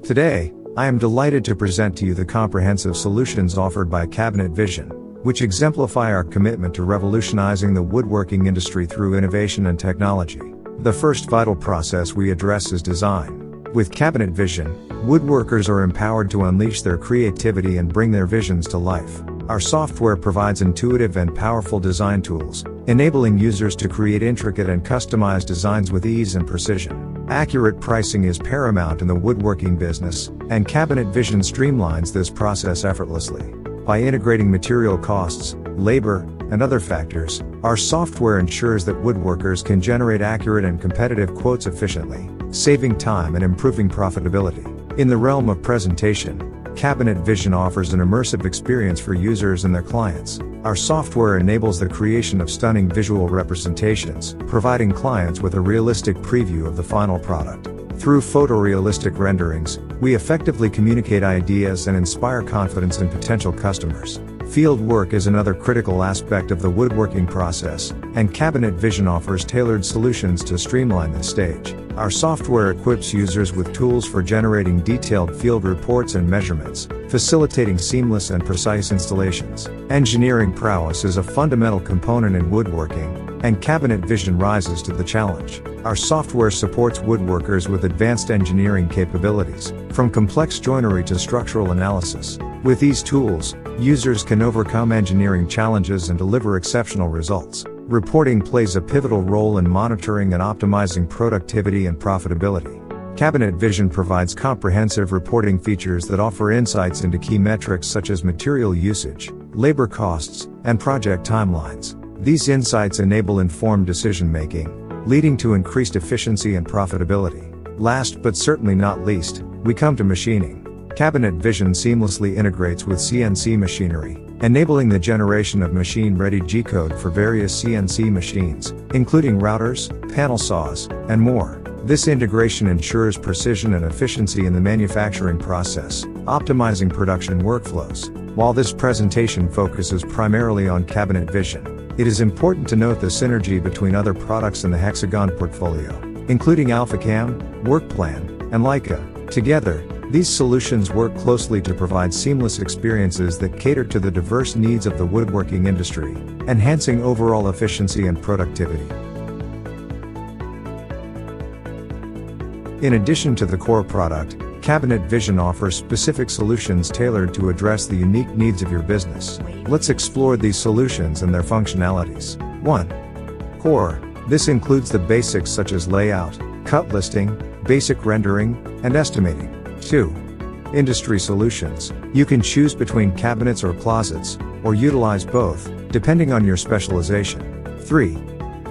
Today, I am delighted to present to you the comprehensive solutions offered by Cabinet Vision, which exemplify our commitment to revolutionizing the woodworking industry through innovation and technology. The first vital process we address is design. With Cabinet Vision, woodworkers are empowered to unleash their creativity and bring their visions to life. Our software provides intuitive and powerful design tools, enabling users to create intricate and customized designs with ease and precision. Accurate pricing is paramount in the woodworking business, and Cabinet Vision streamlines this process effortlessly. By integrating material costs, labor, and other factors, our software ensures that woodworkers can generate accurate and competitive quotes efficiently, saving time and improving profitability. In the realm of presentation, Cabinet Vision offers an immersive experience for users and their clients. Our software enables the creation of stunning visual representations, providing clients with a realistic preview of the final product. Through photorealistic renderings, we effectively communicate ideas and inspire confidence in potential customers. Field work is another critical aspect of the woodworking process, and Cabinet Vision offers tailored solutions to streamline this stage. Our software equips users with tools for generating detailed field reports and measurements, facilitating seamless and precise installations. Engineering prowess is a fundamental component in woodworking, and Cabinet Vision rises to the challenge. Our software supports woodworkers with advanced engineering capabilities, from complex joinery to structural analysis. With these tools, users can overcome engineering challenges and deliver exceptional results. Reporting plays a pivotal role in monitoring and optimizing productivity and profitability. Cabinet Vision provides comprehensive reporting features that offer insights into key metrics such as material usage, labor costs, and project timelines. These insights enable informed decision-making, leading to increased efficiency and profitability. Last but certainly not least, we come to machining. Cabinet Vision seamlessly integrates with CNC machinery, enabling the generation of machine-ready G-code for various CNC machines, including routers, panel saws, and more. This integration ensures precision and efficiency in the manufacturing process, optimizing production workflows. While this presentation focuses primarily on Cabinet Vision, it is important to note the synergy between other products in the Hexagon portfolio, including AlphaCam, WorkPlan, and Leica. Together, these solutions work closely to provide seamless experiences that cater to the diverse needs of the woodworking industry, enhancing overall efficiency and productivity. In addition to the core product, Cabinet Vision offers specific solutions tailored to address the unique needs of your business. Let's explore these solutions and their functionalities. 1. Core. This includes the basics such as layout, cut listing, basic rendering, and estimating. 2. Industry solutions. You can choose between cabinets or closets, or utilize both, depending on your specialization. 3.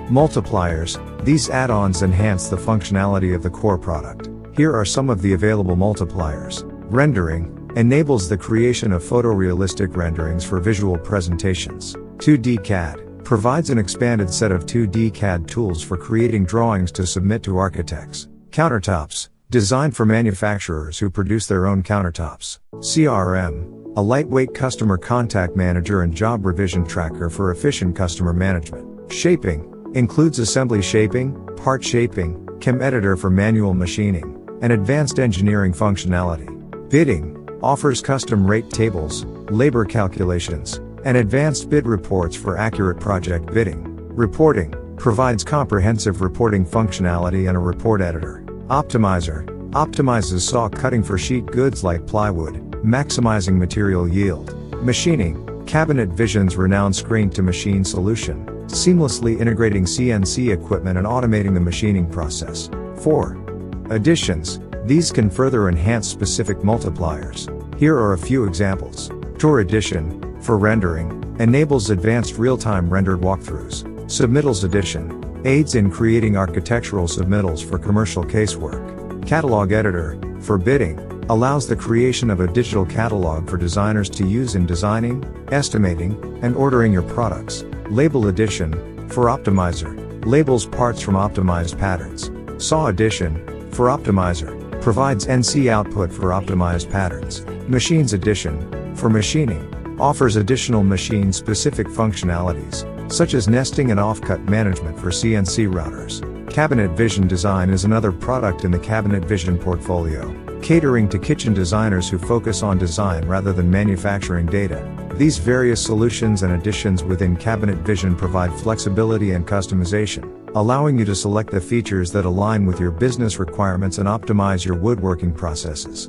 Multipliers. These add-ons enhance the functionality of the core product. Here are some of the available multipliers. Rendering enables the creation of photorealistic renderings for visual presentations. 2D CAD provides an expanded set of 2D CAD tools for creating drawings to submit to architects. Countertops, designed for manufacturers who produce their own countertops. CRM, a lightweight customer contact manager and job revision tracker for efficient customer management. Shaping includes assembly shaping, part shaping, chem editor for manual machining, and advanced engineering functionality. Bidding offers custom rate tables, labor calculations, and advanced bid reports for accurate project bidding. Reporting provides comprehensive reporting functionality and a report editor. Optimizer optimizes saw cutting for sheet goods like plywood, maximizing material yield. Machining, Cabinet Vision's renowned screen-to-machine solution, seamlessly integrating CNC equipment and automating the machining process. 4. Additions. These can further enhance specific multipliers. Here are a few examples. Tour Edition, for rendering, enables advanced real-time rendered walkthroughs. Submittals Edition aids in creating architectural submittals for commercial casework. Catalog Editor, for bidding, allows the creation of a digital catalog for designers to use in designing, estimating, and ordering your products. Label Edition, for Optimizer, labels parts from optimized patterns. Saw Edition, for Optimizer, provides NC output for optimized patterns. Machines Edition, for machining, offers additional machine-specific functionalities, such as nesting and offcut management for CNC routers. Cabinet Vision Design is another product in the Cabinet Vision portfolio. catering to kitchen designers who focus on design rather than manufacturing data. These various solutions and additions within Cabinet Vision provide flexibility and customization, allowing you to select the features that align with your business requirements and optimize your woodworking processes.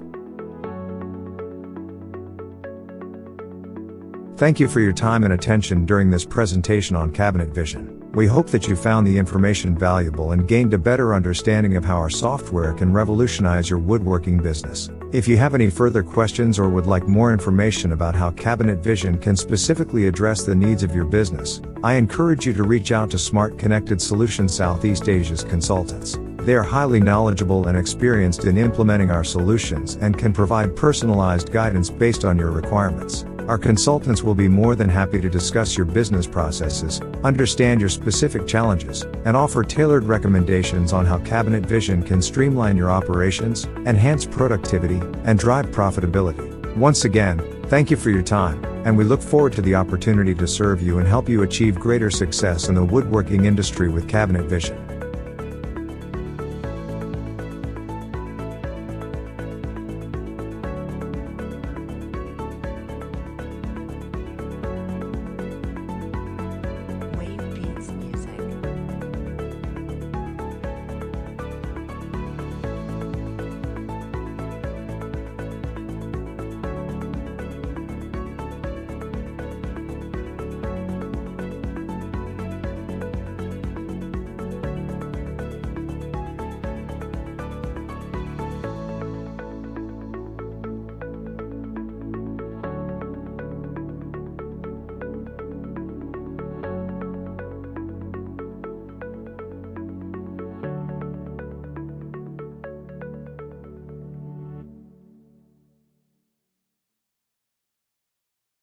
Thank you for your time and attention during this presentation on Cabinet Vision. We hope that you found the information valuable and gained a better understanding of how our software can revolutionize your woodworking business. If you have any further questions or would like more information about how Cabinet Vision can specifically address the needs of your business, I encourage you to reach out to Smart Connected Solutions Southeast Asia's consultants. They are highly knowledgeable and experienced in implementing our solutions and can provide personalized guidance based on your requirements. Our consultants will be more than happy to discuss your business processes, understand your specific challenges, and offer tailored recommendations on how Cabinet Vision can streamline your operations, enhance productivity, and drive profitability. Once again, thank you for your time, and we look forward to the opportunity to serve you and help you achieve greater success in the woodworking industry with Cabinet Vision.